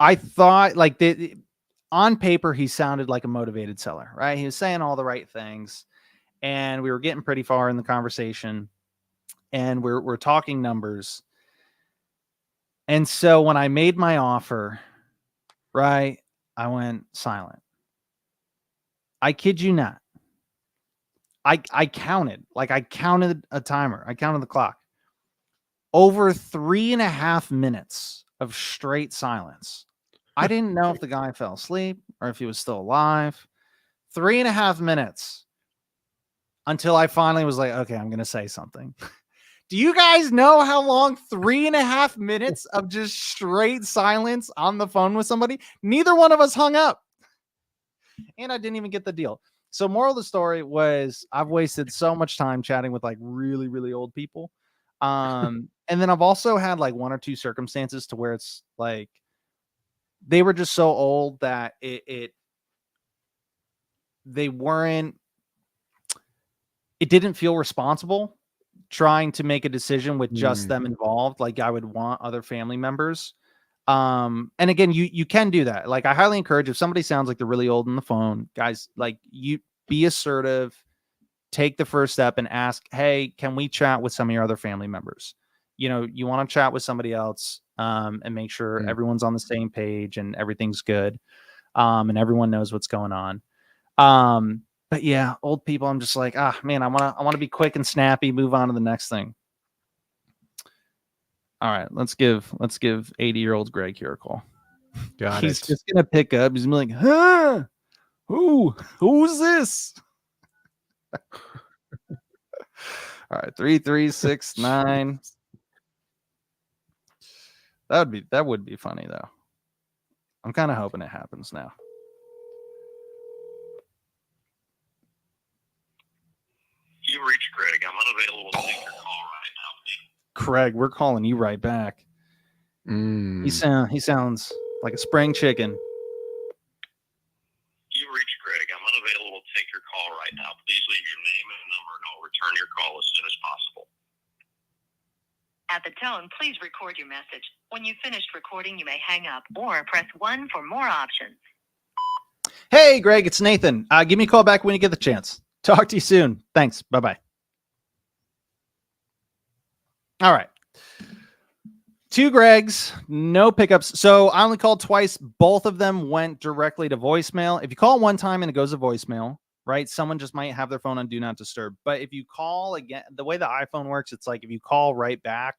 I thought on paper, he sounded like a motivated seller, right? He was saying all the right things and we were getting pretty far in the conversation and we're talking numbers. And so when I made my offer, right, I went silent. I kid you not. I counted a timer. I counted the clock. Over 3.5 minutes of straight silence. I didn't know if the guy fell asleep or if he was still alive. 3.5 minutes until I finally was like, okay, I'm going to say something. Do you guys know how long 3.5 minutes of just straight silence on the phone with somebody? Neither one of us hung up. And I didn't even get the deal. So moral of the story was I've wasted so much time chatting with like really, really old people. And then I've also had like 1 or 2 circumstances to where it's like they were just so old that it didn't feel responsible trying to make a decision with just them involved. Like I would want other family members. And again, you can do that. Like I highly encourage if somebody sounds like they're really old on the phone, guys, like you be assertive, take the first step and ask, hey, can we chat with some of your other family members? You want to chat with somebody else and make sure everyone's on the same page and everything's good. And everyone knows what's going on. But yeah, old people, I'm just like, man, I want to be quick and snappy, move on to the next thing. All right, let's give 80-year-old Greg here a call. He's just gonna pick up. He's gonna be like, huh? Who's this? All right, 3369. That would be funny though. I'm kind of hoping it happens now. You reached Greg. I'm unavailable to take your call right now. Craig, we're calling you right back. He sounds like a spring chicken. You reached Greg. I'm unavailable to take your call right now. Please leave your name and number, and I'll return your call as soon as possible. At the tone, please record your message. When you've finished recording, you may hang up or press 1 for more options. Hey, Greg, it's Nathan. Give me a call back when you get the chance. Talk to you soon. Thanks. Bye-bye. All right. 2 Gregs, no pickups. So I only called twice. Both of them went directly to voicemail. If you call one time and it goes to voicemail, right, someone just might have their phone on Do Not Disturb. But if you call again, the way the iPhone works, it's like if you call right back,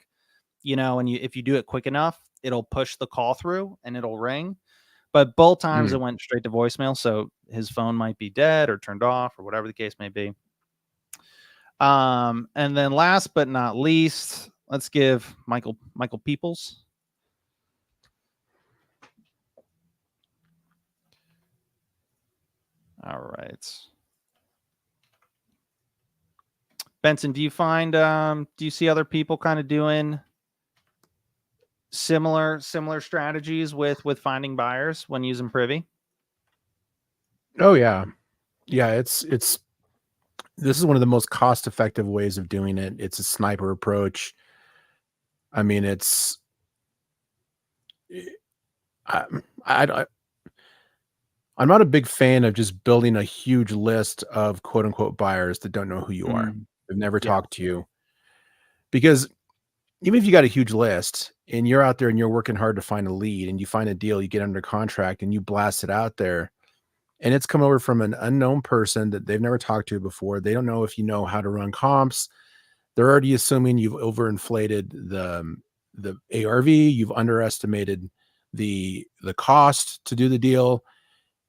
and if you do it quick enough, it'll push the call through and it'll ring. But both times it went straight to voicemail. So his phone might be dead or turned off or whatever the case may be. And then last but not least, let's give Michael Peoples. All right. Benson, do you see other people kind of doing similar strategies with finding buyers when using Privy? Oh yeah. Yeah, this is one of the most cost-effective ways of doing it. It's a sniper approach. I mean, I'm not a big fan of just building a huge list of quote unquote buyers that don't know who you are. They've never talked to you. Because even if you got a huge list and you're out there and you're working hard to find a lead and you find a deal, you get under contract and you blast it out there, and it's come over from an unknown person that they've never talked to before. They don't know if you know how to run comps. They're already assuming you've overinflated the ARV. You've underestimated the cost to do the deal.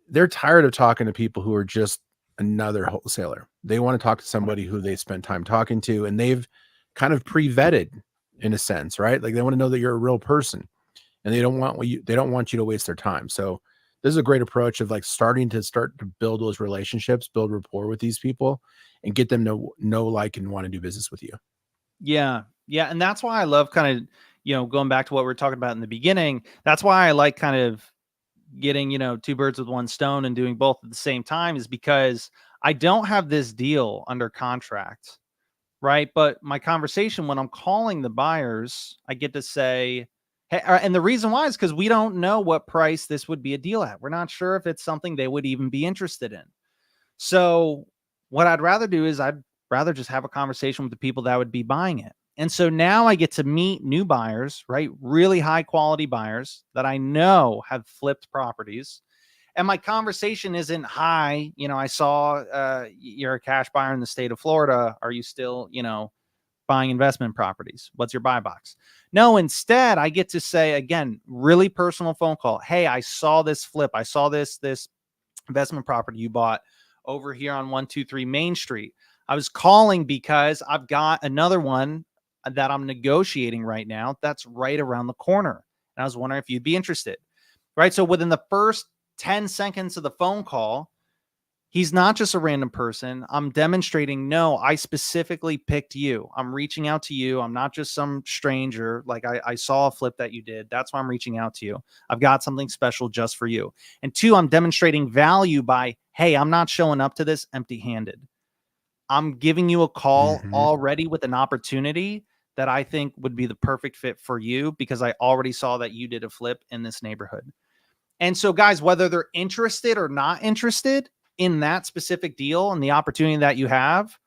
They're tired of talking to people who are just another wholesaler. They want to talk to somebody who they spent time talking to, and they've kind of pre-vetted in a sense, right? Like they want to know that you're a real person, and they don't want you to waste their time. So this is a great approach of like starting to build those relationships, build rapport with these people, and get them to know, like, and want to do business with you. Yeah. Yeah. And that's why I love kind of, going back to what we were talking about in the beginning. That's why I like kind of getting, 2 birds with 1 stone and doing both at the same time, is because I don't have this deal under contract, right? But my conversation when I'm calling the buyers, I get to say, hey, and the reason why is because we don't know what price this would be a deal at. We're not sure if it's something they would even be interested in. So what I'd rather do is I'd rather just have a conversation with the people that would be buying it. And so now I get to meet new buyers, right? Really high quality buyers that I know have flipped properties. And my conversation isn't, hi, I saw you're a cash buyer in the state of Florida. Are you still, buying investment properties? What's your buy box? No, instead, I get to say, again, really personal phone call. Hey, I saw this flip. I saw this investment property you bought over here on 123 Main Street. I was calling because I've got another one that I'm negotiating right now that's right around the corner. And I was wondering if you'd be interested, right? So within the first 10 seconds of the phone call, he's not just a random person. I'm demonstrating, no, I specifically picked you. I'm reaching out to you. I'm not just some stranger. Like I saw a flip that you did. That's why I'm reaching out to you. I've got something special just for you. And 2, I'm demonstrating value by, hey, I'm not showing up to this empty-handed. I'm giving you a call already with an opportunity that I think would be the perfect fit for you because I already saw that you did a flip in this neighborhood. And so, guys, whether they're interested or not interested in that specific deal and the opportunity that you have,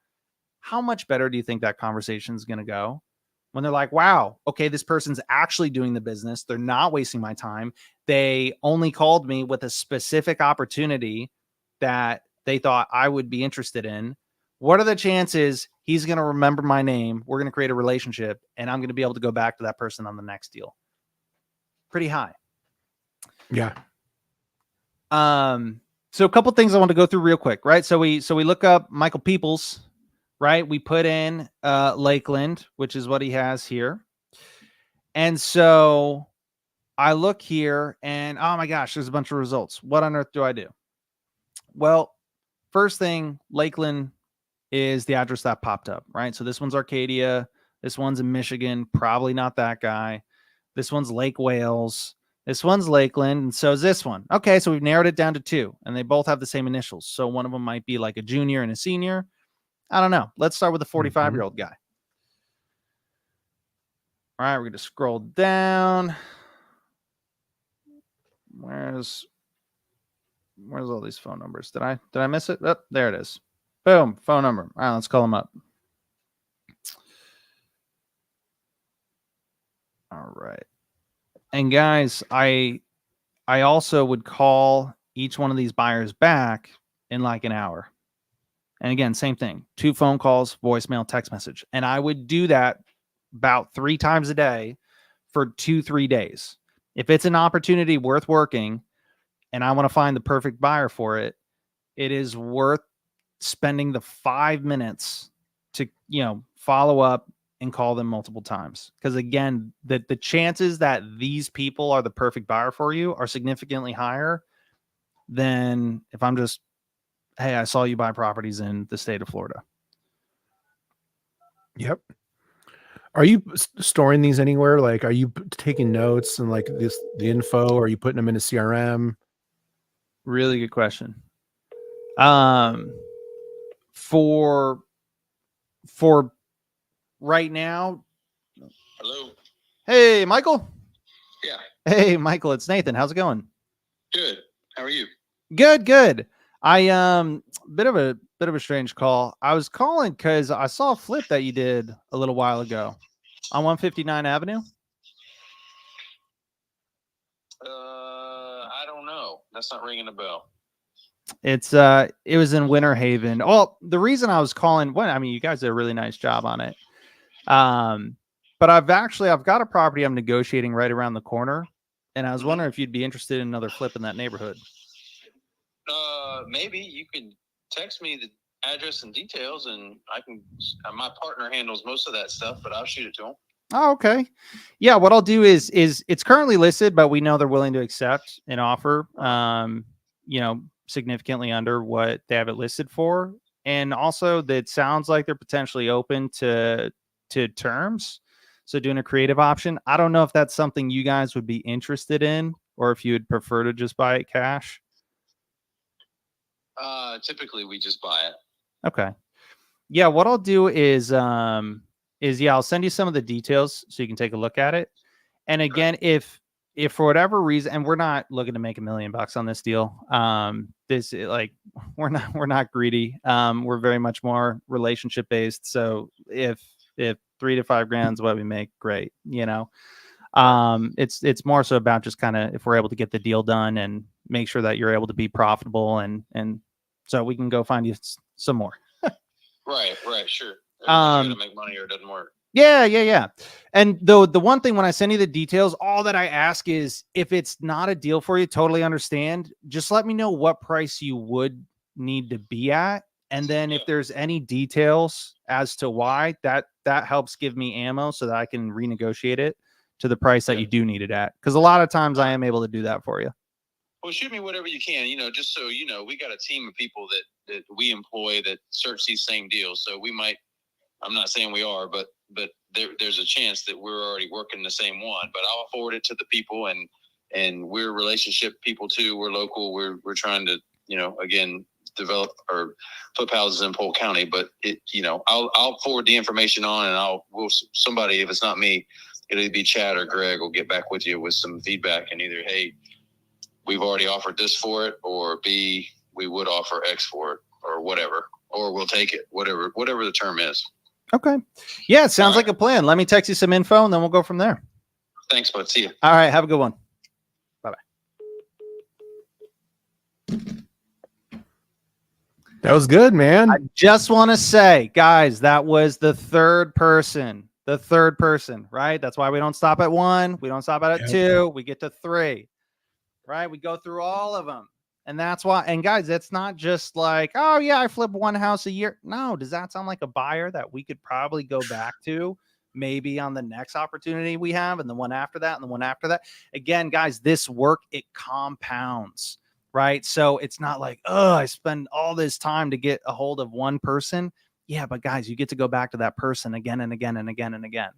how much better do you think that conversation is going to go when they're like, wow, okay, this person's actually doing the business. They're not wasting my time. They only called me with a specific opportunity that they thought I would be interested in. What are the chances he's going to remember my name? We're going to create a relationship and I'm going to be able to go back to that person on the next deal. Pretty high. Yeah. So a couple things I want to go through real quick, right? So we look up Michael Peoples, right? We put in Lakeland, which is what he has here. And so I look here and oh my gosh, there's a bunch of results. What on earth do I do? Well, first thing, Lakeland is the address that popped up, right? So this one's Arcadia. This one's in Michigan. Probably not that guy. This one's Lake Wales. This one's Lakeland. And so is this one. Okay, so we've narrowed it down to 2, and they both have the same initials. So one of them might be like a junior and a senior. I don't know. Let's start with the 45-year-old guy. All right, we're going to scroll down. Where's all these phone numbers? Did I miss it? Oh, there it is. Boom, phone number. All right, let's call him up. All right. And guys, I also would call each one of these buyers back in like an hour. And again, same thing. 2 phone calls, voicemail, text message. And I would do that about 3 times a day for 2-3 days. If it's an opportunity worth working and I want to find the perfect buyer for it, it is worth spending the 5 minutes to, follow up and call them multiple times. Because again, the chances that these people are the perfect buyer for you are significantly higher than if I'm just, hey, I saw you buy properties in the state of Florida. Yep. Are you storing these anywhere? Like, are you taking notes and like the info, or are you putting them in a CRM? Really good question. For right now. Hello. Hey, Michael. Yeah. Hey, Michael, it's Nathan. How's it going? Good. How are you? Good. I bit of a strange call. I was calling because I saw a flip that you did a little while ago on 159 Avenue. I don't know. That's not ringing a bell. It was in Winter Haven. Well, the reason I was calling, you guys did a really nice job on it. But I've got a property I'm negotiating right around the corner, and I was wondering if you'd be interested in another flip in that neighborhood. Maybe you could text me the address and details, and I can. My partner handles most of that stuff, but I'll shoot it to him. Oh, okay. Yeah, what I'll do is it's currently listed, but we know they're willing to accept an offer, significantly under what they have it listed for. And also that sounds like they're potentially open to terms. So doing a creative option. I don't know if that's something you guys would be interested in, or if you would prefer to just buy it cash. Typically we just buy it. Okay. Yeah, what I'll do is I'll send you some of the details so you can take a look at it. And again, if for whatever reason, and we're not looking to make $1 million on this deal, we're not greedy. We're very much more relationship based. So if 3 to 5 grand is what we make, great. It's more so about just kind of if we're able to get the deal done and make sure that you're able to be profitable, and so we can go find you some more. Right, sure. Everybody's gonna make money or it doesn't work. Yeah. And the one thing when I send you the details, all that I ask is if it's not a deal for you, totally understand. Just let me know what price you would need to be at. And then if there's any details as to why, that helps give me ammo so that I can renegotiate it to the price that you do need it at. Because a lot of times I am able to do that for you. Well, shoot me whatever you can, just so you know, we got a team of people that we employ that search these same deals. So we might, I'm not saying we are, but there's a chance that we're already working the same one. But I'll forward it to the people, and we're relationship people too. We're local. We're trying to, again, develop or flip houses in Polk County. But I'll forward the information on, and somebody, if it's not me, it'll either be Chad or Greg will get back with you with some feedback, and either, hey, we've already offered this for it, or B, we would offer X for it, or whatever, or we'll take it, whatever the term is. Okay. Yeah, it sounds like a plan. Let me text you some info and then we'll go from there. Thanks, bud. See you. All right. Have a good one. Bye-bye. That was good, man. I just want to say, guys, that was the third person, right? That's why we don't stop at 1. We don't stop at 2. We get to 3, right? We go through all of them. And that's why, and guys, it's not just like, oh yeah, I flip one house a year. No, does that sound like a buyer that we could probably go back to maybe on the next opportunity we have, and the one after that, and the one after that. Again, guys, this work, it compounds, right? So it's not like, oh, I spend all this time to get a hold of one person. Yeah, but guys, you get to go back to that person again and again and again and again.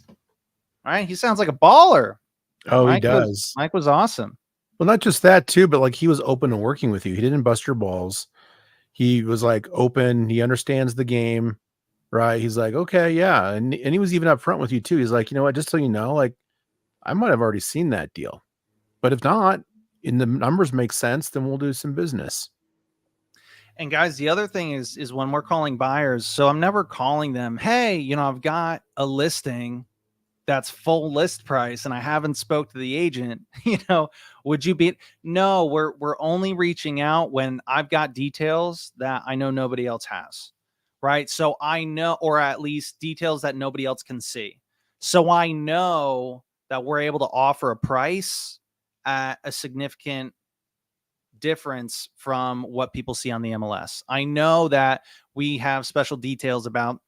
All right. He sounds like a baller. Oh, he does. Mike was awesome. Well, not just that too, but like he was open to working with you. He didn't bust your balls. He was like open. He understands the game, right? He's like, okay, yeah. And he was even up front with you too. He's like, you know what, just so you know, like I might have already seen that deal, but if not, and the numbers make sense, then we'll do some business. And guys, the other thing is when we're calling buyers, so I'm never calling them, hey, you know, I've got a listing that's full list price and I haven't spoke to the agent, you know, would you be? No, we're only reaching out when I've got details that I know nobody else has, right? So I know, or at least details that nobody else can see. So I know that we're able to offer a price at a significant difference from what people see on the MLS. I know that we have special details about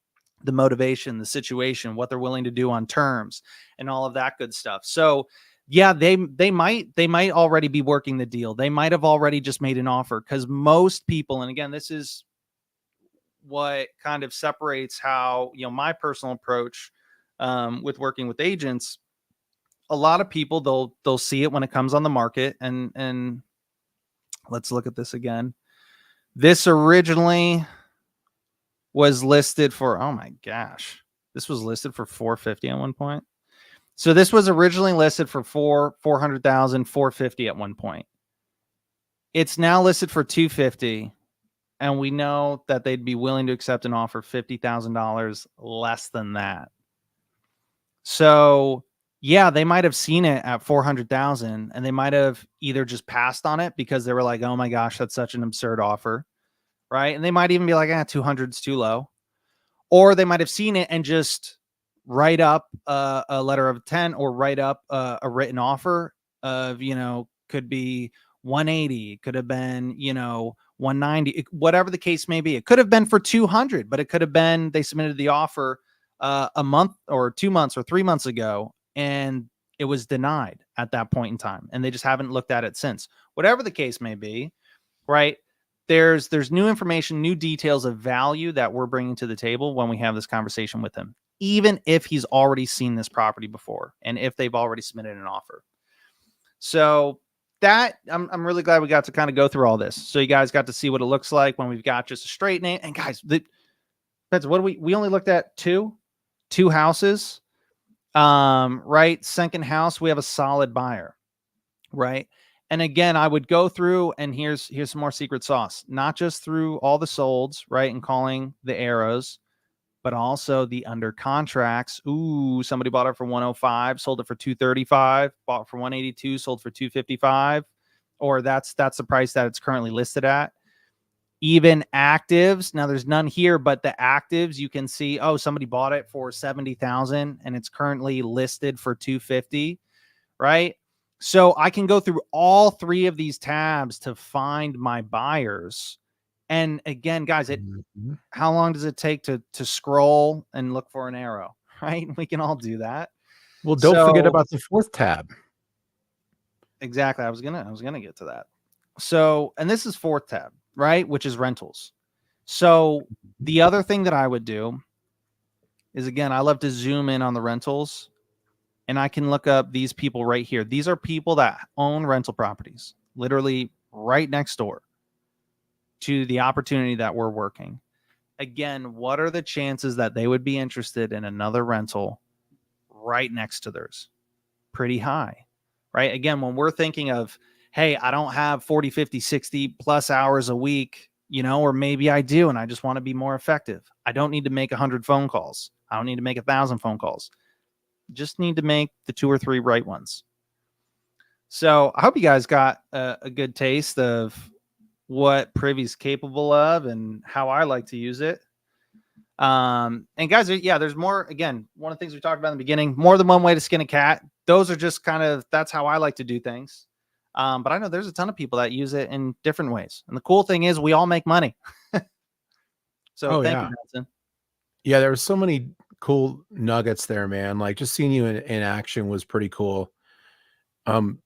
the motivation, the situation, what they're willing to do on terms, and all of that good stuff. So yeah, they might already be working the deal. They might have already just made an offer, because most people, and again, this is what kind of separates how, you know, my personal approach with working with agents. A lot of people, they'll see it when it comes on the market, and let's look at this again. This originally was listed for, oh my gosh, this was listed for 450 at one point. So this was originally listed for 400,000, 450 at one point. It's now listed for 250, and we know that they'd be willing to accept an offer $50,000 less than that. So yeah, they might have seen it at 400,000, and they might have either just passed on it because they were like, oh my gosh, that's such an absurd offer, right? And they might even be like, 200's too low. Or they might have seen it and just write up a letter of intent, or write up a written offer of, you know, could be 180, could have been, you know, 190, whatever the case may be. It could have been for 200, but it could have been they submitted the offer a month or 2 months or 3 months ago, and it was denied at that point in time, and they just haven't looked at it since. Whatever the case may be, right? There's new information, new details of value that we're bringing to the table when we have this conversation with him, even if he's already seen this property before, and if they've already submitted an offer. So that I'm really glad we got to kind of go through all this. So you guys got to see what it looks like when we've got just a straight name. And guys, what do we only looked at two houses. Right. Second house, we have a solid buyer, right? And again, I would go through, and here's some more secret sauce, not just through all the solds, right, and calling the arrows, but also the under contracts. Ooh, somebody bought it for 105, sold it for 235, bought for 182, sold for 255, or that's the price that it's currently listed at. Even actives. Now there's none here, but the actives, you can see, oh, somebody bought it for 70,000 and it's currently listed for 250, right? So I can go through all three of these tabs to find my buyers. And again, guys, how long does it take to scroll and look for an arrow, right? We can all do that. Well, don't forget about the fourth tab. Exactly. I was gonna get to that. So, and this is fourth tab, right? Which is rentals. So the other thing that I would do is, again, I love to zoom in on the rentals, and I can look up these people right here. These are people that own rental properties, literally right next door to the opportunity that we're working. Again, what are the chances that they would be interested in another rental right next to theirs? Pretty high, right? Again, when we're thinking of, hey, I don't have 40, 50, 60 plus hours a week, you know, or maybe I do, and I just want to be more effective. I don't need to make 100 phone calls. I don't need to make 1,000 phone calls. Just need to make the 2 or 3 right ones. So I hope you guys got a good taste of what Privy's capable of and how I like to use it. And guys, yeah, there's more. Again, one of the things we talked about in the beginning, more than one way to skin a cat. Those are just kind of, that's how I like to do things. But I know there's a ton of people that use it in different ways. And the cool thing is we all make money. So thank you, Benson. Yeah, there were so many cool nuggets there, man. Like just seeing you in action was pretty cool.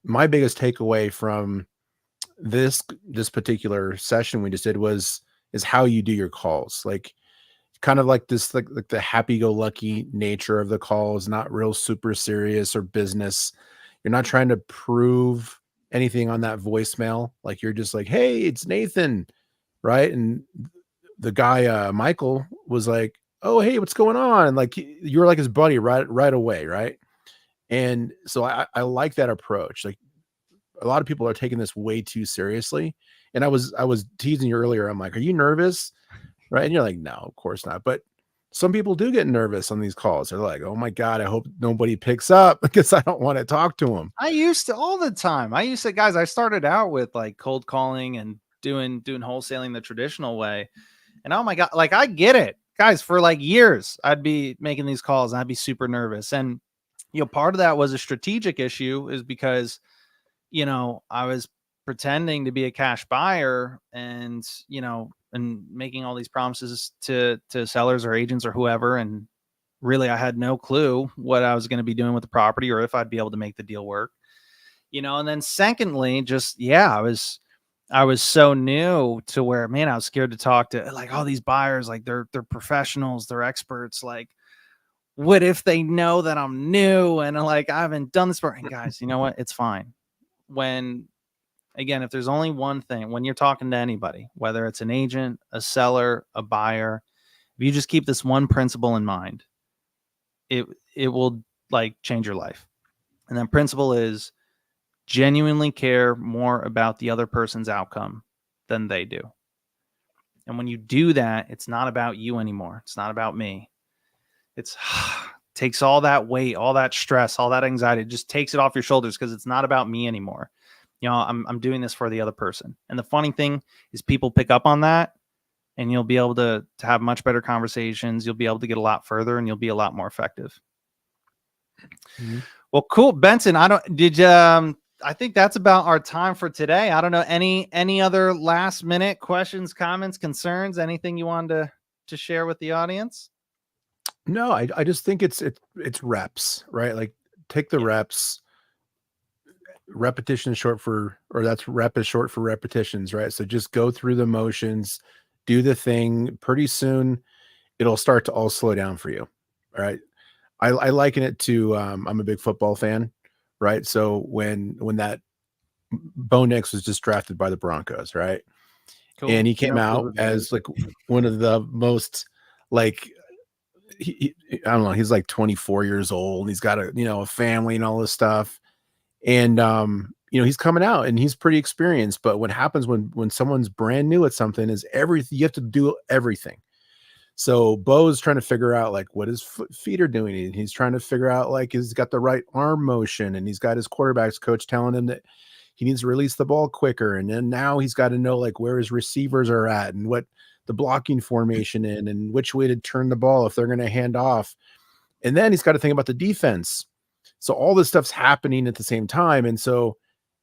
My biggest takeaway from this particular session we just did is how you do your calls. Like kind of like this, like the happy-go-lucky nature of the call is not real super serious or business. You're not trying to prove anything on that voicemail. Like you're just like, hey, it's Nathan, right? And the guy Michael was like, oh, hey, what's going on? And like you were like his buddy right away, right? And so I like that approach. Like a lot of people are taking this way too seriously. And I was teasing you earlier. I'm like, are you nervous? Right. And you're like, no, of course not. But some people do get nervous on these calls. They're like, oh my God, I hope nobody picks up because I don't want to talk to them. I used to all the time. Guys, I started out with like cold calling and doing wholesaling the traditional way. And oh my God, like I get it. Guys, for like years, I'd be making these calls and I'd be super nervous. And part of that was a strategic issue is because, I was pretending to be a cash buyer and, and making all these promises to sellers or agents or whoever. And really, I had no clue what I was going to be doing with the property or if I'd be able to make the deal work, and then secondly, just, I was so new to where, man, I was scared to talk to like all these buyers, like they're professionals, they're experts. Like, what if they know that I'm new and like I haven't done this before? And guys, you know what? It's fine. Again, if there's only one thing, when you're talking to anybody, whether it's an agent, a seller, a buyer, if you just keep this one principle in mind, it will like change your life. And that principle is genuinely care more about the other person's outcome than they do. And when you do that, it's not about you anymore. It's not about me. It's takes all that weight, all that stress, all that anxiety, just takes it off your shoulders because it's not about me anymore. I'm doing this for the other person. And the funny thing is people pick up on that and you'll be able to have much better conversations. You'll be able to get a lot further and you'll be a lot more effective. Mm-hmm. Well, cool. Benson, I think that's about our time for today. I don't know, any other last minute questions, comments, concerns, anything you wanted to share with the audience? No, I just think it's reps, right? Like take the reps. Repetition is short for, or that's rep is short for repetitions, right? So just go through the motions, do the thing. Pretty soon it'll start to all slow down for you. All right. I liken it to, I'm a big football fan, right? So when that Bo Nix was just drafted by the Broncos, right? Cool. And he came out as like one of the most like, I don't know, he's like 24 years old. He's got a family and all this stuff. And, he's coming out and he's pretty experienced, but what happens when someone's brand new at something is everything, you have to do everything. So Bo's trying to figure out like what his feet are doing. And he's trying to figure out like, he's got the right arm motion and he's got his quarterback's coach telling him that he needs to release the ball quicker. And then now he's got to know like where his receivers are at and what the blocking formation in and which way to turn the ball if they're going to hand off. And then he's got to think about the defense. So all this stuff's happening at the same time. And so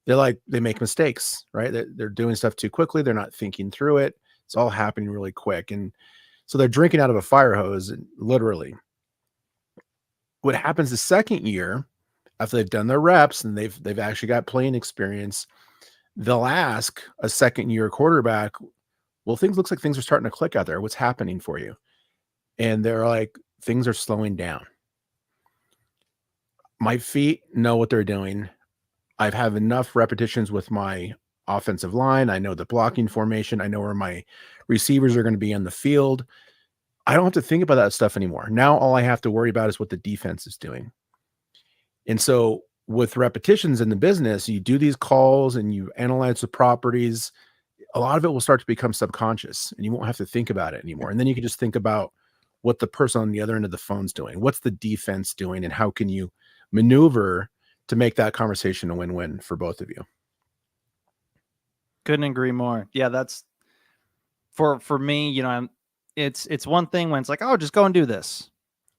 they make mistakes, right? They're doing stuff too quickly. They're not thinking through it. It's all happening really quick. And so they're drinking out of a fire hose, literally. What happens the second year, after they've done their reps and they've actually got playing experience, they'll ask a second year quarterback, well, looks like things are starting to click out there. What's happening for you? And they're like, things are slowing down. My feet know what they're doing. I've had enough repetitions with my offensive line. I know the blocking formation. I know where my receivers are going to be on the field. I don't have to think about that stuff anymore. Now all I have to worry about is what the defense is doing. And so with repetitions in the business, you do these calls and you analyze the properties. A lot of it will start to become subconscious and you won't have to think about it anymore. And then you can just think about what the person on the other end of the phone's doing. What's the defense doing? And how can you maneuver to make that conversation a win-win for both of you? Couldn't agree more. Yeah, that's for me, it's one thing when it's like, oh, just go and do this.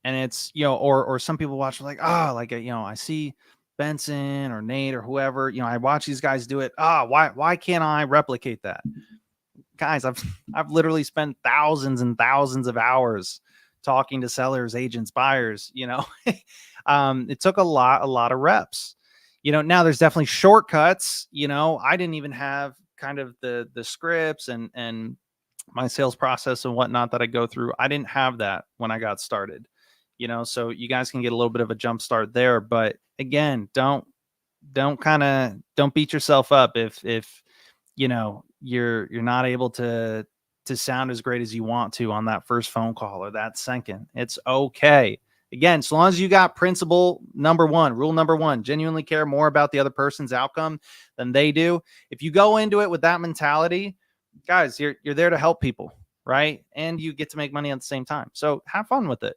And it's, or some people watch like, oh, like, I see Benson or Nate or whoever, I watch these guys do it. Why can't I replicate that? Guys, I've literally spent thousands and thousands of hours talking to sellers, agents, buyers, you know. It took a lot of reps, you know. Now there's definitely shortcuts, you know. I didn't even have kind of the scripts and my sales process and whatnot that I go through. I didn't have that when I got started, you know, so you guys can get a little bit of a jump start there. But again, don't beat yourself up if, you know, you're not able to sound as great as you want to on that first phone call or that second. It's okay. Again, as long as you got principle number one, rule number one, genuinely care more about the other person's outcome than they do. If you go into it with that mentality, guys, you're there to help people, right? And you get to make money at the same time. So have fun with it.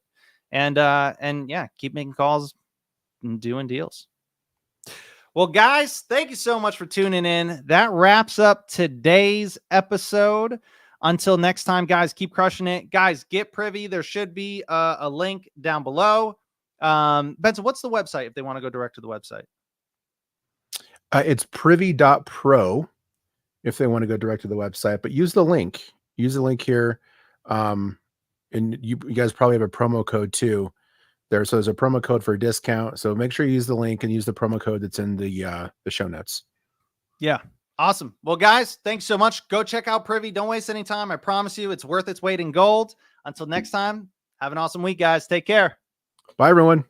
And yeah, keep making calls and doing deals. Well, guys, thank you so much for tuning in. That wraps up today's episode. Until next time, guys, keep crushing it. Guys, get privy. There should be a link down below. Benson, what's the website if they want to go direct to the website? It's privy.pro if they want to go direct to the website, but use the link. Use the link here. And you guys probably have a promo code too there. So there's a promo code for a discount. So make sure you use the link and use the promo code that's in the show notes. Yeah. Awesome. Well, guys, thanks so much. Go check out Privy. Don't waste any time. I promise you it's worth its weight in gold. Until next time, have an awesome week, guys. Take care. Bye, everyone.